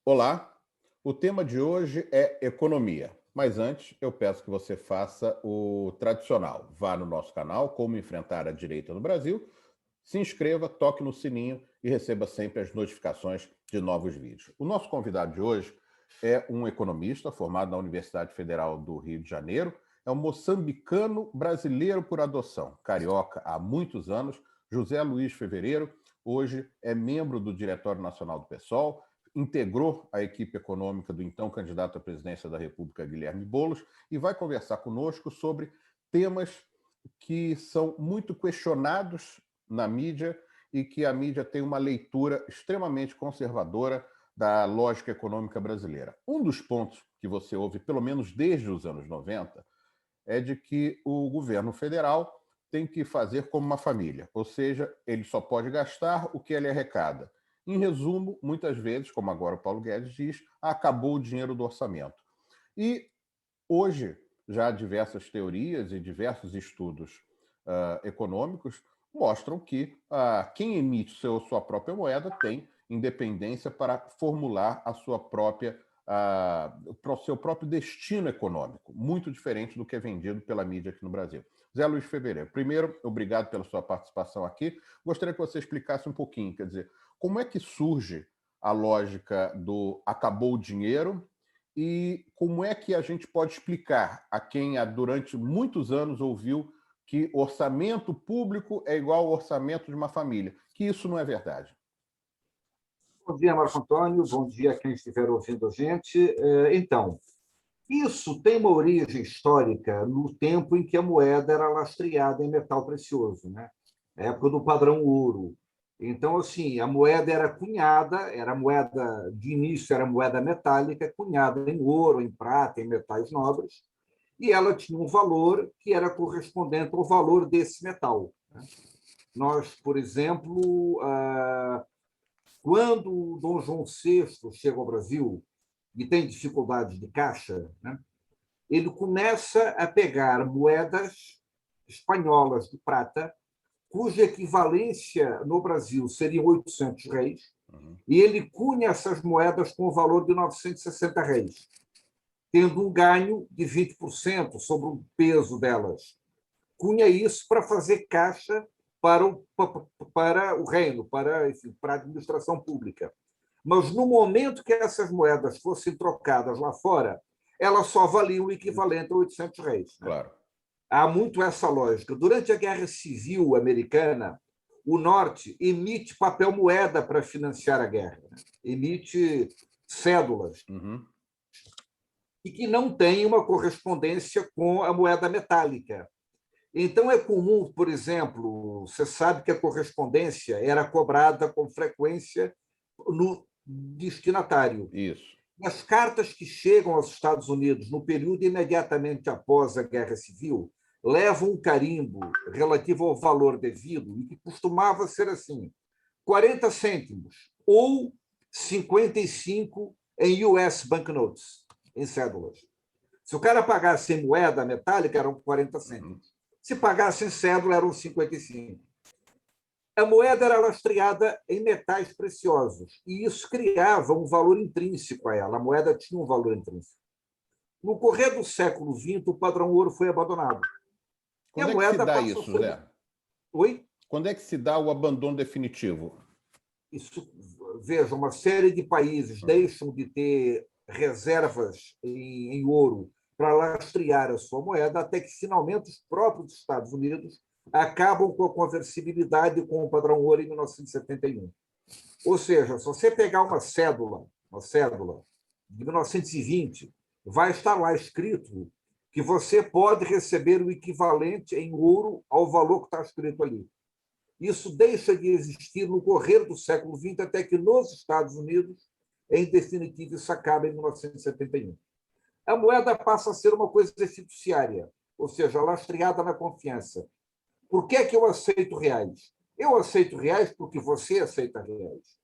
Olá, o tema de hoje é economia. Mas antes, eu peço que você faça o tradicional. Vá no nosso canal, Como Enfrentar a Direita no Brasil, se inscreva, toque no sininho e receba sempre as notificações de novos vídeos. O nosso convidado de hoje é um economista formado na Universidade Federal do Rio de Janeiro, é um moçambicano brasileiro por adoção, carioca há muitos anos, José Luiz Fevereiro, hoje é membro do Diretório Nacional do PSOL, integrou a equipe econômica do então candidato à presidência da República, Guilherme Boulos, e vai conversar conosco sobre temas que são muito questionados na mídia e que a mídia tem uma leitura extremamente conservadora da lógica econômica brasileira. Um dos pontos que você ouve, pelo menos desde os anos 90, é de que o governo federal tem que fazer como uma família, ou seja, ele só pode gastar o que ele arrecada. Em resumo, muitas vezes, como agora o Paulo Guedes diz, acabou o dinheiro do orçamento. E hoje, já diversas teorias e diversos estudos econômicos mostram que quem emite sua própria moeda tem independência para formular a sua própria para o seu próprio destino econômico, muito diferente do que é vendido pela mídia aqui no Brasil. Zé Luiz Fevereiro, primeiro, obrigado pela sua participação aqui. Gostaria que você explicasse um pouquinho, quer dizer, como é que surge a lógica do acabou o dinheiro e como é que a gente pode explicar a quem durante muitos anos ouviu que orçamento público é igual ao orçamento de uma família, que isso não é verdade? Bom dia, Marco Antônio. Bom dia a quem estiver ouvindo a gente. Então, isso tem uma origem histórica no tempo em que a moeda era lastreada em metal precioso, né? A época do padrão ouro. Então, assim, a moeda era cunhada, era moeda de início, era moeda metálica, cunhada em ouro, em prata, em metais nobres, e ela tinha um valor que era correspondente ao valor desse metal, né? Nós, por exemplo, quando o Dom João VI chega ao Brasil e tem dificuldades de caixa, né, ele começa a pegar moedas espanholas de prata, cuja equivalência no Brasil seria 800 reis, e ele cunha essas moedas com o valor de 960 reis, tendo um ganho de 20% sobre o peso delas. Cunha isso para fazer caixa para o reino, enfim, para a administração pública. Mas no momento que essas moedas fossem trocadas lá fora, elas só valiam o equivalente a 800 reis, né? Claro. Há muito essa lógica. Durante a Guerra Civil Americana, o Norte emite papel moeda para financiar a guerra, né? Emite cédulas, Uhum. e que não tem uma correspondência com a moeda metálica. Então, é comum, por exemplo, você sabe que a correspondência era cobrada com frequência no destinatário. Isso. As cartas que chegam aos Estados Unidos no período imediatamente após a Guerra Civil levam um carimbo relativo ao valor devido, e que costumava ser assim: 40 cêntimos ou 55 em US banknotes, em cédulas. Se o cara pagasse em moeda metálica, eram 40 cêntimos. Se pagasse em cédula, eram 55. A moeda era lastreada em metais preciosos, e isso criava um valor intrínseco a ela. A moeda tinha um valor intrínseco. No correr do século XX, o padrão ouro foi abandonado. E a Quando é que se moeda dá passou a isso, ser... Zé? Oi? Quando é que se dá o abandono definitivo? Isso, veja, uma série de países deixam de ter reservas em ouro para lastrear a sua moeda, até que finalmente os próprios Estados Unidos acabam com a conversibilidade com o padrão ouro em 1971. Ou seja, se você pegar uma cédula de 1920, vai estar lá escrito que você pode receber o equivalente em ouro ao valor que está escrito ali. Isso deixa de existir no correr do século XX, até que nos Estados Unidos, em definitivo, isso acaba em 1971. A moeda passa a ser uma coisa fiduciária, ou seja, lastreada na confiança. Por que é que eu aceito reais? Eu aceito reais porque você aceita reais.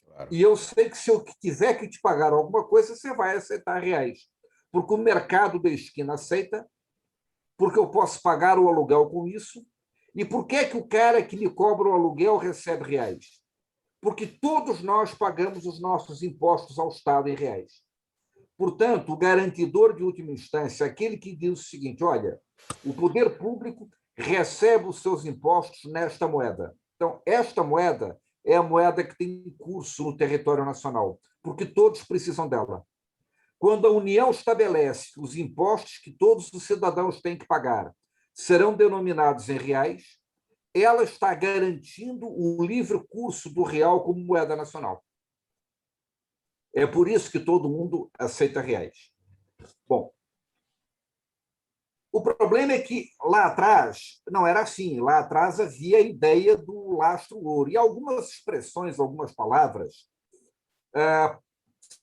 Claro. E eu sei que se eu tiver que te pagar alguma coisa, você vai aceitar reais. Porque o mercado da esquina aceita, porque eu posso pagar o aluguel com isso. E por que é que o cara que me cobra o aluguel recebe reais? porque todos nós pagamos os nossos impostos ao Estado em reais. Portanto, o garantidor de última instância, aquele que diz o seguinte: olha, o poder público recebe os seus impostos nesta moeda. Então, esta moeda é a moeda que tem curso no território nacional, porque todos precisam dela. Quando a União estabelece que os impostos que todos os cidadãos têm que pagar serão denominados em reais, ela está garantindo o livre curso do real como moeda nacional. É por isso que todo mundo aceita reais. Bom, o problema é que lá atrás não era assim. Lá atrás havia a ideia do lastro-ouro. E algumas expressões, algumas palavras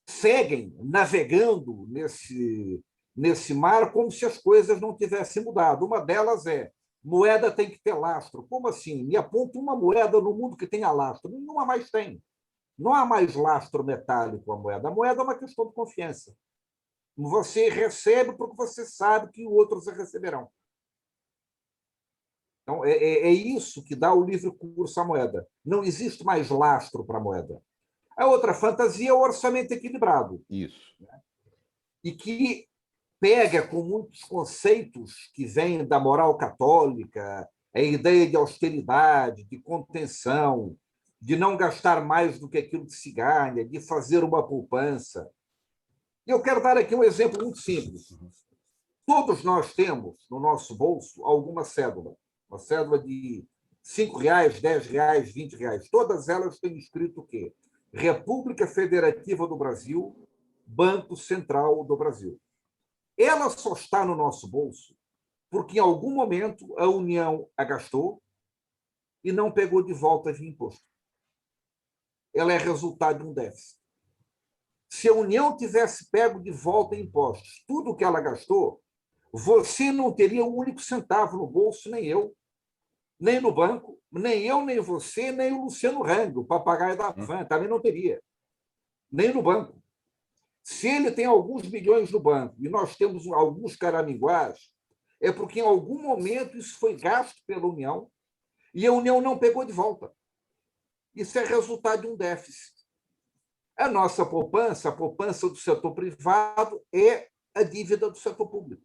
seguem navegando nesse mar como se as coisas não tivessem mudado. Uma delas é: moeda tem que ter lastro. Como assim? Me aponta uma moeda no mundo que tenha lastro. Nenhuma mais tem. Não há mais lastro metálico a moeda. A moeda é uma questão de confiança. Você recebe porque você sabe que outros receberão. Então, é isso que dá o livre curso à moeda. Não existe mais lastro para a moeda. A outra fantasia é o orçamento equilibrado. Isso. E que pega com muitos conceitos que vêm da moral católica, a ideia de austeridade, de contenção, de não gastar mais do que aquilo que se ganha, de fazer uma poupança. E eu quero dar aqui um exemplo muito simples. Todos nós temos no nosso bolso alguma cédula. Uma cédula de R$ 5, R$ 10, R$ 20. Todas elas têm escrito o quê? República Federativa do Brasil, Banco Central do Brasil. Ela só está no nosso bolso porque, em algum momento, a União a gastou e não pegou de volta via imposto. Ela é resultado de um déficit. Se a União tivesse pego de volta em impostos tudo o que ela gastou, você não teria um único centavo no bolso, nem eu, nem no banco, nem eu, nem você, nem o Luciano Hang, o papagaio da Van, também não teria. Nem no banco. Se ele tem alguns bilhões no banco e nós temos alguns caraminguás, é porque em algum momento isso foi gasto pela União e a União não pegou de volta. Isso é resultado de um déficit. A nossa poupança, a poupança do setor privado, é a dívida do setor público.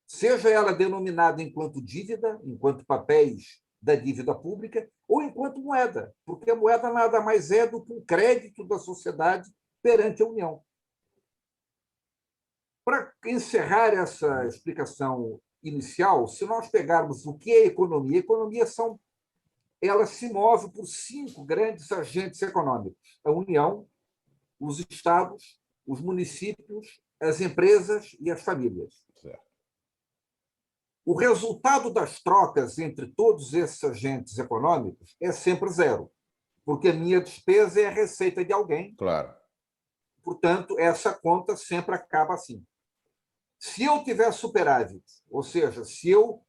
Seja ela denominada enquanto dívida, enquanto papéis da dívida pública, ou enquanto moeda, porque a moeda nada mais é do que um crédito da sociedade perante a União. Para encerrar essa explicação inicial, se nós pegarmos o que é economia, ela se move por 5 grandes agentes econômicos: a União, os estados, os municípios, as empresas e as famílias. Certo. O resultado das trocas entre todos esses agentes econômicos é sempre zero, porque a minha despesa é a receita de alguém. Claro. Portanto, essa conta sempre acaba assim. Se eu tiver superávit, ou seja, se eu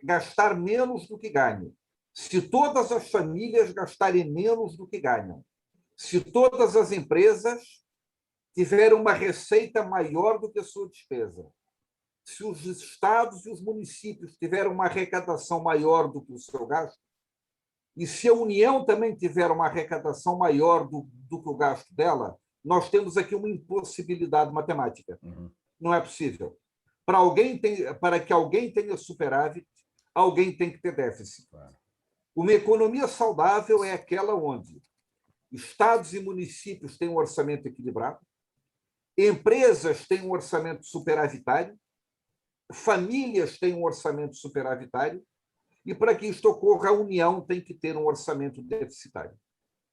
gastar menos do que ganho, se todas as famílias gastarem menos do que ganham, se todas as empresas tiverem uma receita maior do que a sua despesa, se os estados e os municípios tiverem uma arrecadação maior do que o seu gasto, e se a União também tiver uma arrecadação maior do que o gasto dela, nós temos aqui uma impossibilidade matemática. Não é possível. Para que alguém tenha superávit, alguém tem que ter déficit. Uma economia saudável é aquela onde estados e municípios têm um orçamento equilibrado, empresas têm um orçamento superavitário, famílias têm um orçamento superavitário, e para que isto ocorra, a União tem que ter um orçamento deficitário,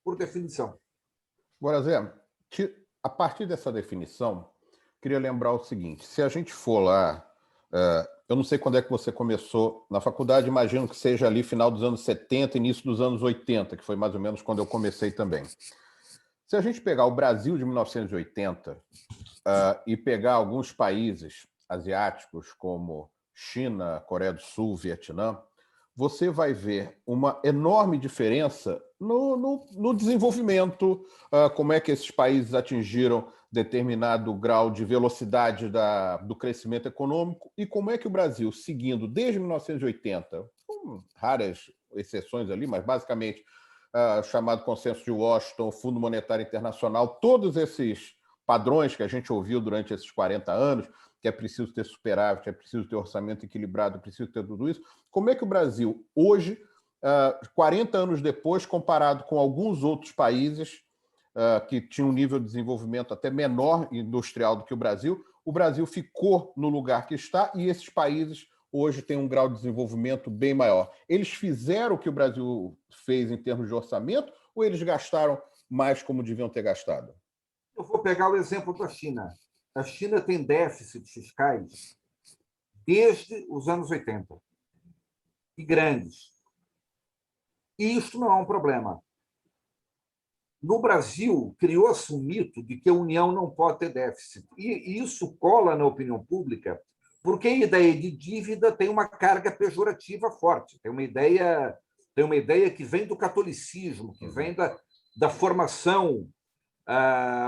por definição. Agora, Zé, a partir dessa definição, queria lembrar o seguinte: se a gente for lá, eu não sei quando é que você começou na faculdade, imagino que seja ali final dos anos 70, início dos anos 80, que foi mais ou menos quando eu comecei também. Se a gente pegar o Brasil de 1980 e pegar alguns países asiáticos como China, Coreia do Sul, Vietnã, você vai ver uma enorme diferença no desenvolvimento, como é que esses países atingiram determinado grau de velocidade do crescimento econômico e como é que o Brasil, seguindo desde 1980, com raras exceções ali, mas basicamente chamado Consenso de Washington, Fundo Monetário Internacional, todos esses padrões que a gente ouviu durante esses 40 anos, que é preciso ter superávit, é preciso ter orçamento equilibrado, é preciso ter tudo isso. Como é que o Brasil, hoje, 40 anos depois, comparado com alguns outros países que tinham um nível de desenvolvimento até menor industrial do que o Brasil ficou no lugar que está e esses países hoje têm um grau de desenvolvimento bem maior. Eles fizeram o que o Brasil fez em termos de orçamento ou eles gastaram mais como deviam ter gastado? Eu vou pegar o exemplo da China. A China tem déficits fiscais desde os anos 80, e grandes. E isso não é um problema. No Brasil, criou-se um mito de que a União não pode ter déficit. E isso cola na opinião pública, porque a ideia de dívida tem uma carga pejorativa forte. Tem uma ideia que vem do catolicismo, que vem da formação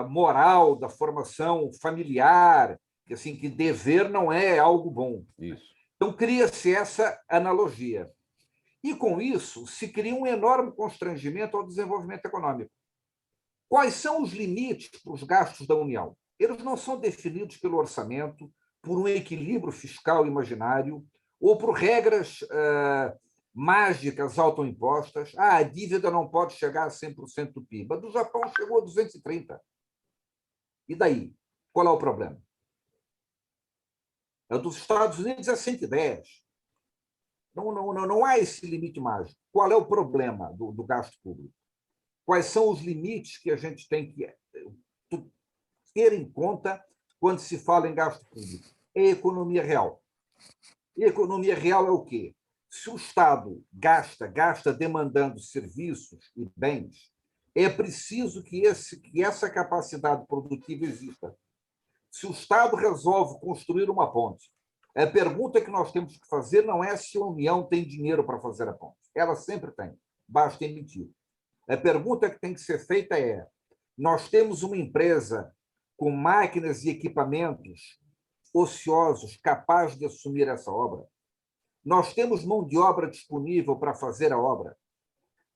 moral, da formação familiar, que assim que dever não é algo bom. Isso. Então cria-se essa analogia. E com isso se cria um enorme constrangimento ao desenvolvimento econômico. Quais são os limites para os gastos da União? Eles não são definidos pelo orçamento, por um equilíbrio fiscal imaginário ou por regras mágicas autoimpostas. A dívida não pode chegar a 100% do PIB. A do Japão chegou a 230%. E daí? Qual é o problema? A dos Estados Unidos é 110%. Não há esse limite mágico. Qual é o problema do gasto público? Quais são os limites que a gente tem que ter em conta quando se fala em gasto público? É a economia real. E a economia real é o quê? Se o Estado gasta demandando serviços e bens, é preciso que essa capacidade produtiva exista. Se o Estado resolve construir uma ponte, a pergunta que nós temos que fazer não é se a União tem dinheiro para fazer a ponte. Ela sempre tem, basta emitir. A pergunta que tem que ser feita é: nós temos uma empresa com máquinas e equipamentos ociosos capaz de assumir essa obra? Nós temos mão de obra disponível para fazer a obra?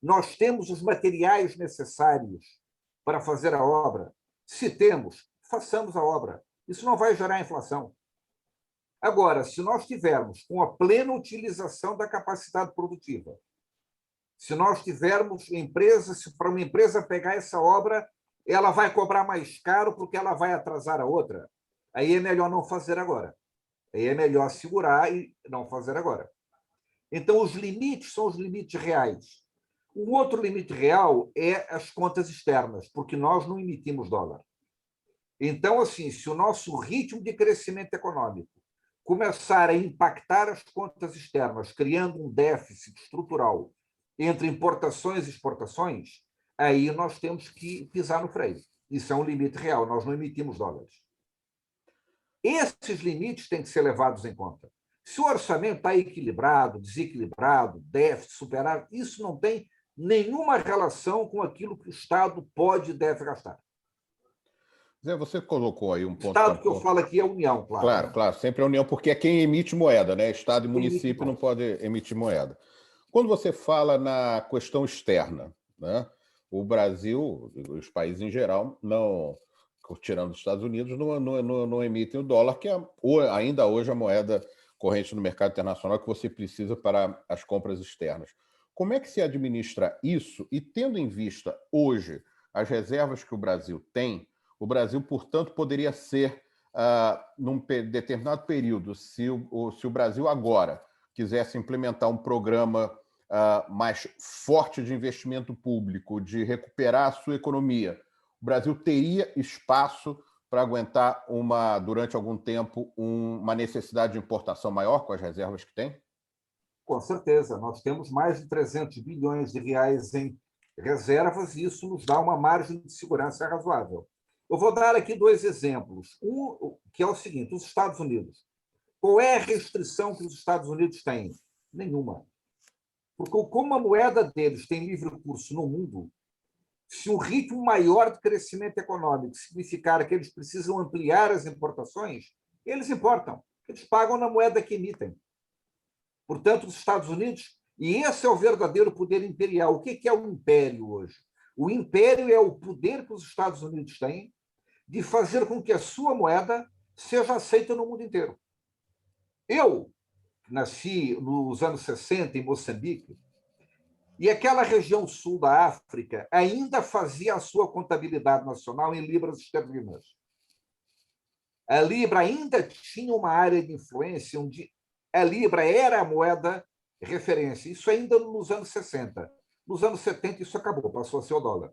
Nós temos os materiais necessários para fazer a obra? Se temos, façamos a obra. Isso não vai gerar inflação. Agora, se nós tivermos com a plena utilização da capacidade produtiva, se nós tivermos empresa, se para uma empresa pegar essa obra, ela vai cobrar mais caro porque ela vai atrasar a outra, aí é melhor não fazer agora. Aí é melhor segurar e não fazer agora. Então, os limites são os limites reais. Um outro limite real é as contas externas, porque nós não emitimos dólar. Então, assim, se o nosso ritmo de crescimento econômico começar a impactar as contas externas, criando um déficit estrutural entre importações e exportações, aí nós temos que pisar no freio. Isso é um limite real, nós não emitimos dólares. Esses limites têm que ser levados em conta. Se o orçamento está equilibrado, desequilibrado, déficit, superávit, isso não tem nenhuma relação com aquilo que o Estado pode e deve gastar. Zé, você colocou aí um ponto... Estado que eu falo aqui é a União, claro. Claro, claro, sempre a União, porque é quem emite moeda, né? Estado e município não podem emitir moeda. Quando você fala na questão externa, né? O Brasil, os países em geral, não, tirando os Estados Unidos, não emitem o dólar, que é ainda hoje a moeda corrente no mercado internacional que você precisa para as compras externas. Como é que se administra isso? E tendo em vista hoje as reservas que o Brasil tem, o Brasil, portanto, poderia ser, num determinado período, se o Brasil agora quisesse implementar um programa mais forte de investimento público, de recuperar a sua economia, o Brasil teria espaço para aguentar, durante algum tempo, uma necessidade de importação maior com as reservas que tem? Com certeza. Nós temos mais de 300 bilhões de reais em reservas e isso nos dá uma margem de segurança razoável. Eu vou dar aqui dois exemplos. Um, que é o seguinte: os Estados Unidos. Qual é a restrição que os Estados Unidos têm? Nenhuma. Porque como a moeda deles tem livre curso no mundo, se um ritmo maior de crescimento econômico significar que eles precisam ampliar as importações, eles importam. Eles pagam na moeda que emitem. Portanto, os Estados Unidos E esse é o verdadeiro poder imperial. O que é o império hoje? O império é o poder que os Estados Unidos têm de fazer com que a sua moeda seja aceita no mundo inteiro. Eu nasci nos anos 60 em Moçambique, e aquela região sul da África ainda fazia a sua contabilidade nacional em libras esterlinas. A libra ainda tinha uma área de influência onde a libra era a moeda referência. Isso ainda nos anos 60. Nos anos 70 isso acabou, passou a ser o dólar.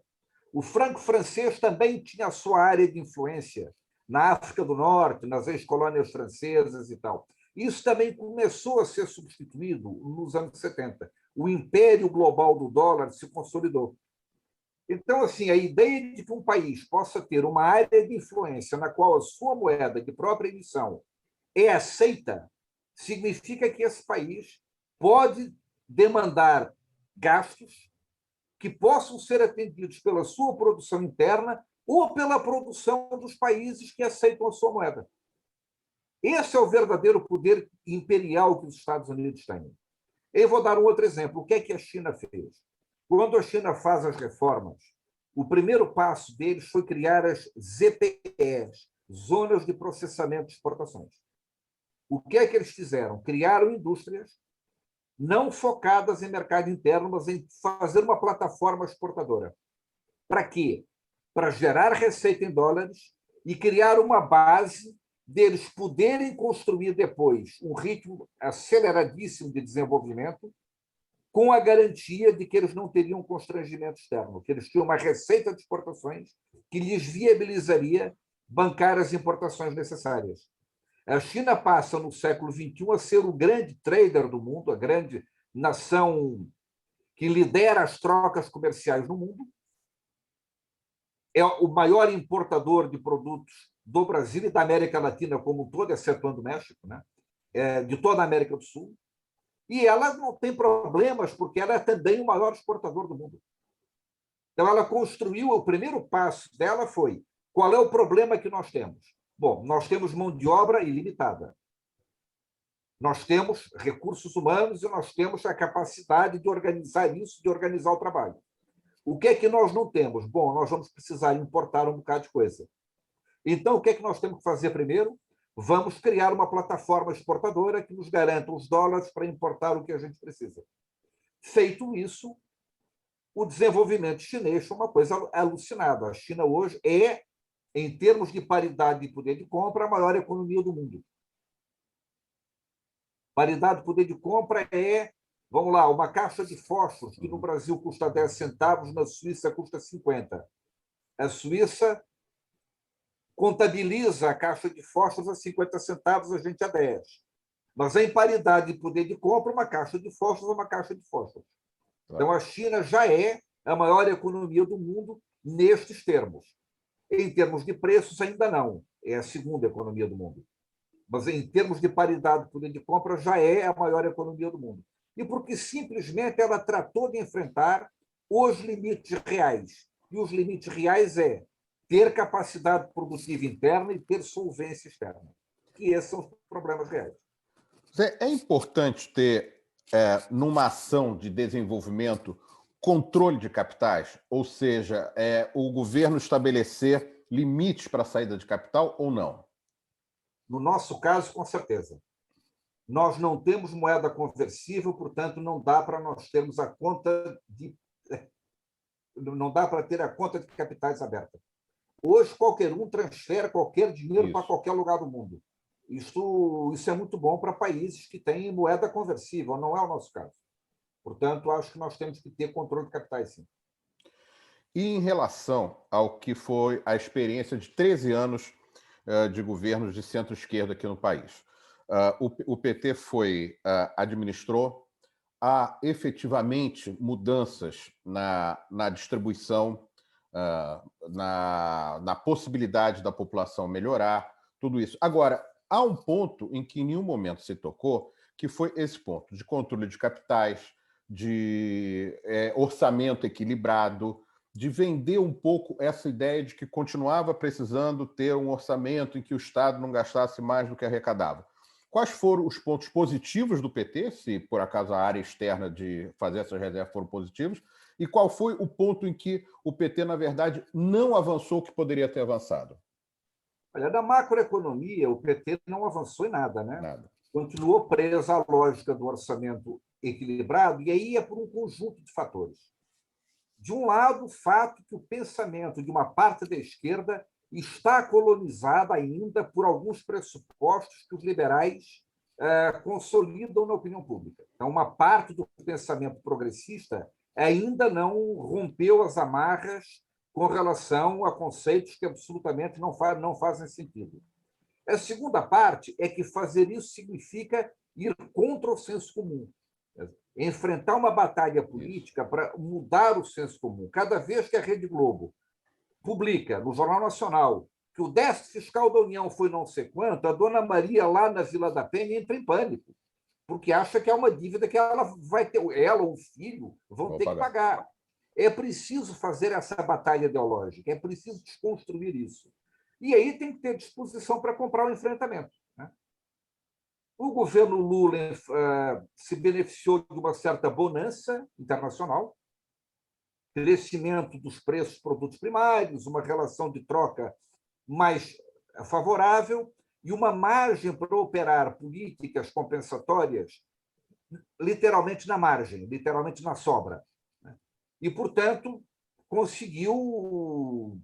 O franco francês também tinha a sua área de influência na África do Norte, nas ex-colônias francesas e tal. Isso também começou a ser substituído nos anos 70. O império global do dólar se consolidou. Então, assim, a ideia de que um país possa ter uma área de influência na qual a sua moeda de própria emissão é aceita, significa que esse país pode demandar gastos que possam ser atendidos pela sua produção interna ou pela produção dos países que aceitam a sua moeda. Esse é o verdadeiro poder imperial que os Estados Unidos têm. Eu vou dar um outro exemplo. O que é que a China fez? Quando a China faz as reformas, o primeiro passo deles foi criar as ZPEs, Zonas de Processamento de Exportações. O que é que eles fizeram? Criaram indústrias não focadas em mercado interno, mas em fazer uma plataforma exportadora. Para quê? Para gerar receita em dólares e criar uma base deles poderem construir depois um ritmo aceleradíssimo de desenvolvimento, com a garantia de que eles não teriam constrangimento externo, que eles tinham uma receita de exportações que lhes viabilizaria bancar as importações necessárias. A China passa, no século XXI, a ser o grande trader do mundo, a grande nação que lidera as trocas comerciais no mundo, é o maior importador de produtos do Brasil e da América Latina como um todo, excetuando o México, né? De toda a América do Sul. E ela não tem problemas, porque ela é também o maior exportador do mundo. Então, ela construiu, o primeiro passo dela foi: qual é o problema que nós temos? Bom, nós temos mão de obra ilimitada. Nós temos recursos humanos e nós temos a capacidade de organizar isso, de organizar o trabalho. O que é que nós não temos? Bom, nós vamos precisar importar um bocado de coisa. Então, o que é que nós temos que fazer primeiro? Vamos criar uma plataforma exportadora que nos garanta os dólares para importar o que a gente precisa. Feito isso, o desenvolvimento chinês foi uma coisa alucinada. A China hoje é, em termos de paridade de poder de compra, a maior economia do mundo. Paridade de poder de compra é, vamos lá, uma caixa de fósforos, que no Brasil custa 10 centavos, na Suíça custa 50. A Suíça contabiliza a caixa de fósforos a 50 centavos, a gente a 10. Mas em paridade de poder de compra, uma caixa de fósforos é uma caixa de fósforos. Então, a China já é a maior economia do mundo nestes termos. Em termos de preços, ainda não. É a segunda economia do mundo. Mas, em termos de paridade de poder de compra, já é a maior economia do mundo. E porque, simplesmente, ela tratou de enfrentar os limites reais. E os limites reais é ter capacidade produtiva interna e ter solvência externa. E esses são os problemas reais. Zé, é importante ter, numa ação de desenvolvimento, controle de capitais? Ou seja, o governo estabelecer limites para a saída de capital ou não? No nosso caso, com certeza. Nós não temos moeda conversível, portanto, não dá para nós termos a conta de... Não dá para ter a conta de capitais aberta. Hoje, qualquer um transfere qualquer dinheiro para qualquer lugar do mundo. Isso é muito bom para países que têm moeda conversível, não é o nosso caso. Portanto, acho que nós temos que ter controle de capitais, sim. E em relação ao que foi a experiência de 13 anos de governos de centro-esquerda aqui no país, o PT administrou, há efetivamente mudanças na distribuição, na possibilidade da população melhorar, tudo isso. Agora, há um ponto em que em nenhum momento se tocou, que foi esse ponto de controle de capitais, de orçamento equilibrado, de vender um pouco essa ideia de que continuava precisando ter um orçamento em que o Estado não gastasse mais do que arrecadava. quais foram os pontos positivos do PT, se por acaso a área externa de fazer essas reservas foram positivos, e qual foi o ponto em que o PT, na verdade, não avançou o que poderia ter avançado? Olha, na macroeconomia, o PT não avançou em nada, né? Nada. Continuou preso à lógica do orçamento equilibrado, e aí é por um conjunto de fatores. De um lado, o fato que o pensamento de uma parte da esquerda está colonizado ainda por alguns pressupostos que os liberais consolidam na opinião pública. Então, uma parte do pensamento progressista ainda não rompeu as amarras com relação a conceitos que absolutamente não fazem sentido. A segunda parte é que fazer isso significa ir contra o senso comum, enfrentar uma batalha política para mudar o senso comum. Cada vez que a Rede Globo publica no Jornal Nacional que o déficit fiscal da União foi não sei quanto, a dona Maria, lá na Vila da Penha, entra em pânico, porque acha que é uma dívida que ela vai ter, ela ou o filho vão ter que pagar. É preciso fazer essa batalha ideológica, é preciso desconstruir isso. E aí tem que ter disposição para comprar o enfrentamento. Né? O governo Lula se beneficiou de uma certa bonança internacional, crescimento dos preços dos produtos primários, uma relação de troca mais favorável e uma margem para operar políticas compensatórias literalmente na margem, literalmente na sobra. E, portanto, conseguiu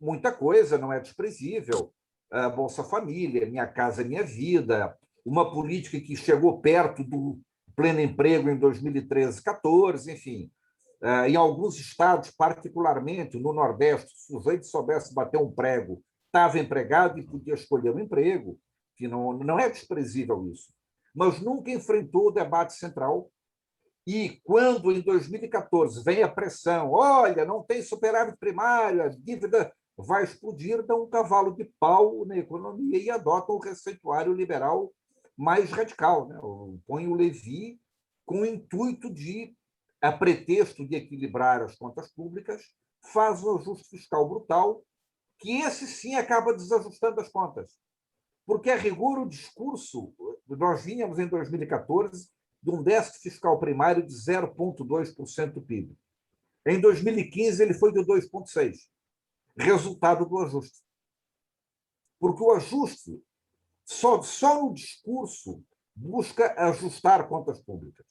muita coisa, não é desprezível. A Bolsa Família, Minha Casa Minha Vida, uma política que chegou perto do pleno emprego em 2013, 14, enfim. Em alguns estados, particularmente no Nordeste, se o sujeito soubesse bater um prego, estava empregado e podia escolher um emprego, que não é desprezível isso. Mas nunca enfrentou o debate central. E quando, em 2014, vem a pressão, olha, não tem superávit primário, a dívida vai explodir, dá um cavalo de pau na economia e adota o receituário liberal mais radical. Né? Põe o Levy com o intuito de, a pretexto de equilibrar as contas públicas, faz um ajuste fiscal brutal, que esse sim acaba desajustando as contas. Porque, a rigor, o discurso, nós vínhamos em 2014 de um déficit fiscal primário de 0,2% do PIB. Em 2015, ele foi de 2,6%, resultado do ajuste. Porque o ajuste, só no discurso, busca ajustar contas públicas.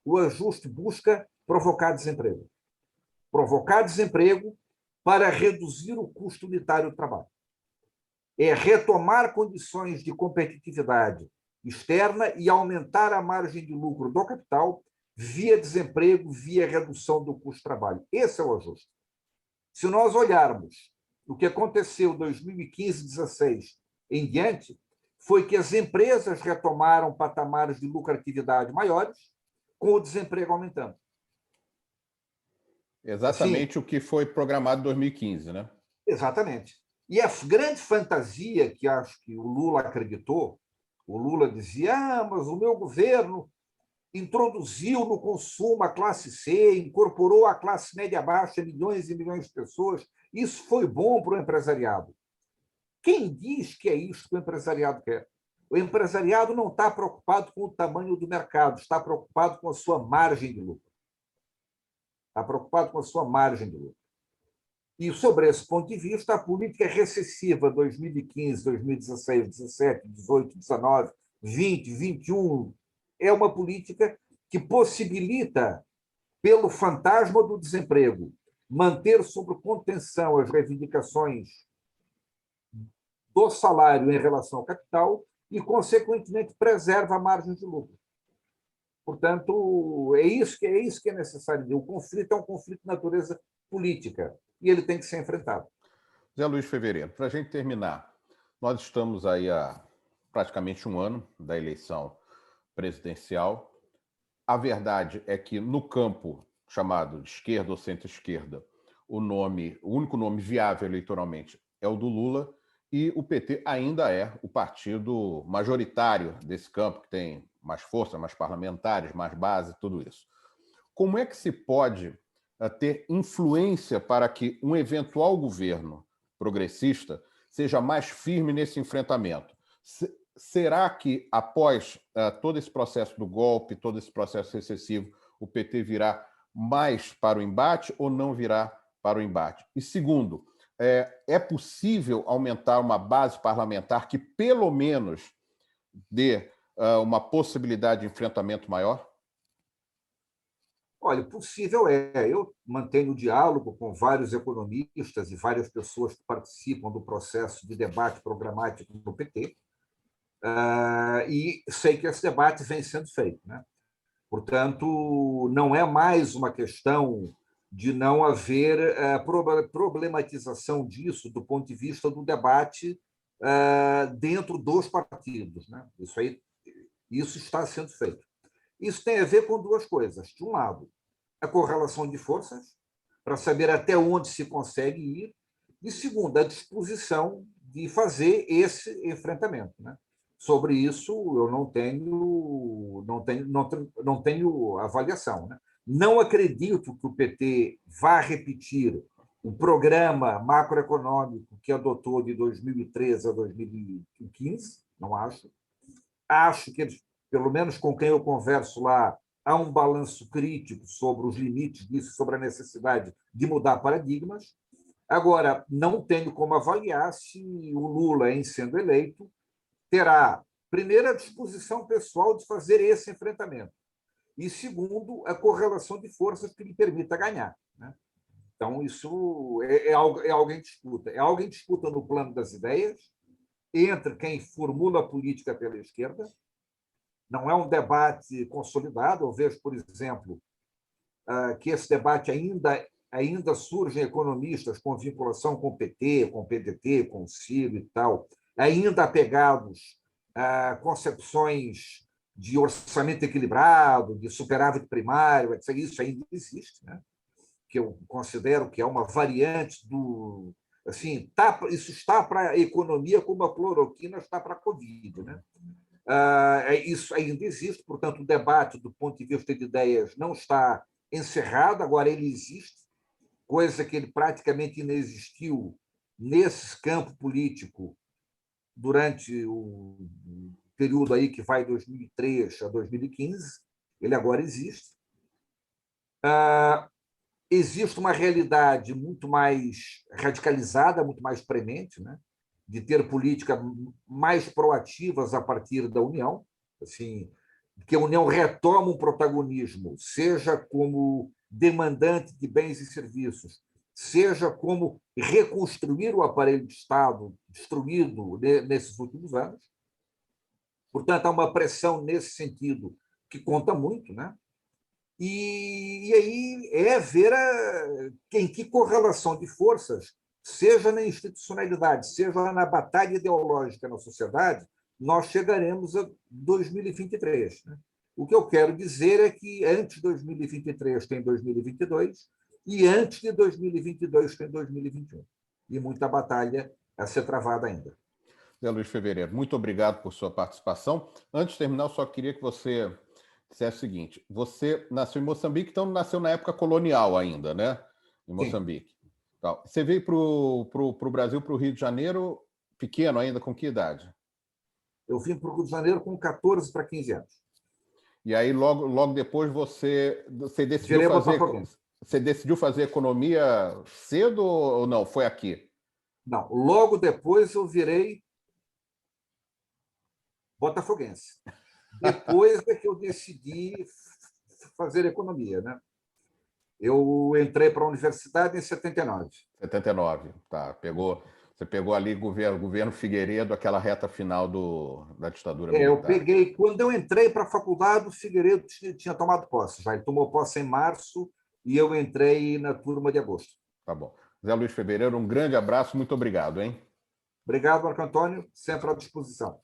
O ajuste busca provocar desemprego. Provocar desemprego para reduzir o custo unitário do trabalho. É retomar condições de competitividade externa e aumentar a margem de lucro do capital via desemprego, via redução do custo de trabalho. Esse é o ajuste. Se nós olharmos o que aconteceu em 2015, 2016 em diante, foi que as empresas retomaram patamares de lucratividade maiores, com o desemprego aumentando. Exatamente assim, o que foi programado em 2015, né? Exatamente. E a grande fantasia que acho que o Lula acreditou, o Lula dizia, mas o meu governo introduziu no consumo a classe C, incorporou a classe média baixa, milhões e milhões de pessoas, isso foi bom para o empresariado. Quem diz que é isso que o empresariado quer? O empresariado não está preocupado com o tamanho do mercado, está preocupado com a sua margem de lucro. Está preocupado com a sua margem de lucro. E, sobre esse ponto de vista, a política recessiva 2015, 2016, 17, 18, 19, 20, 21 é uma política que possibilita, pelo fantasma do desemprego, manter sob contenção as reivindicações do salário em relação ao capital e, consequentemente, preserva a margem de lucro. Portanto, é isso que é necessário. O conflito é um conflito de natureza política e ele tem que ser enfrentado. Zé Luiz Fevereiro, para a gente terminar, nós estamos aí há praticamente um ano da eleição presidencial. A verdade é que no campo chamado de esquerda ou centro-esquerda, o único nome viável eleitoralmente é o do Lula, e o PT ainda é o partido majoritário desse campo, que tem mais força, mais parlamentares, mais base, tudo isso. Como é que se pode ter influência para que um eventual governo progressista seja mais firme nesse enfrentamento? será que, após todo esse processo do golpe, todo esse processo recessivo, o PT virá mais para o embate ou não virá para o embate? E segundo, é possível aumentar uma base parlamentar que, pelo menos, dê uma possibilidade de enfrentamento maior? Olha, possível é. Eu mantenho diálogo com vários economistas e várias pessoas que participam do processo de debate programático do PT, e sei que esse debate vem sendo feito, né? Portanto, não é mais uma questão de não haver problematização disso do ponto de vista do debate dentro dos partidos, né? Isso está sendo feito. Isso tem a ver com duas coisas. De um lado, a correlação de forças, para saber até onde se consegue ir, e segundo, a disposição de fazer esse enfrentamento, né? Sobre isso, eu não tenho avaliação, né? Não acredito que o PT vá repetir o programa macroeconômico que adotou de 2013 a 2015, não acho. Acho que eles, pelo menos com quem eu converso lá, há um balanço crítico sobre os limites disso, sobre a necessidade de mudar paradigmas. Agora, não tenho como avaliar se o Lula, em sendo eleito, terá, primeiro, a disposição pessoal de fazer esse enfrentamento, e, segundo, a correlação de forças que lhe permita ganhar, né? Então, isso é algo em disputa. É algo em disputa no plano das ideias, entre quem formula a política pela esquerda. Não é um debate consolidado. Eu vejo, por exemplo, que esse debate ainda surgem economistas com vinculação com o PT, com o PDT, com o Ciro e tal, ainda apegados a concepções de orçamento equilibrado, de superávit primário, etc. Isso ainda existe, né? Que eu considero que é uma variante do... Assim, isso está para a economia como a cloroquina está para a Covid, né? Isso ainda existe, portanto, o debate, do ponto de vista de ideias, não está encerrado, agora ele existe, coisa que ele praticamente inexistiu nesse campo político durante o período aí que vai de 2003 a 2015, ele agora existe. Existe uma realidade muito mais radicalizada, muito mais premente, né? De ter políticas mais proativas a partir da União, assim, que a União retoma um protagonismo, seja como demandante de bens e serviços, seja como reconstruir o aparelho de Estado destruído nesses últimos anos. Portanto, há uma pressão nesse sentido que conta muito, né? E aí é ver em que correlação de forças, seja na institucionalidade, seja na batalha ideológica na sociedade, nós chegaremos a 2023. Né? O que eu quero dizer é que antes de 2023 tem 2022 e antes de 2022 tem 2021. E muita batalha a ser travada ainda. Zé Luiz Fevereiro, muito obrigado por sua participação. Antes de terminar, eu só queria que você dissesse o seguinte: você nasceu em Moçambique, então nasceu na época colonial ainda, né? Em Moçambique. Então, você veio para o Brasil, para o Rio de Janeiro, pequeno ainda, com que idade? Eu vim para o Rio de Janeiro com 14 para 15 anos. E aí, logo depois, você decidiu fazer economia cedo ou não? Foi aqui? Não, logo depois eu virei botafoguense. Depois é que eu decidi fazer economia, né? Eu entrei para a universidade em 79. 79, tá. Você pegou ali governo Figueiredo, aquela reta final da ditadura militar. Eu peguei, quando eu entrei para a faculdade, o Figueiredo tinha tomado posse. Já ele tomou posse em março e eu entrei na turma de agosto. Tá bom. Zé Luiz Fevereiro, um grande abraço, muito obrigado, hein? Obrigado, Marco Antônio, sempre à disposição.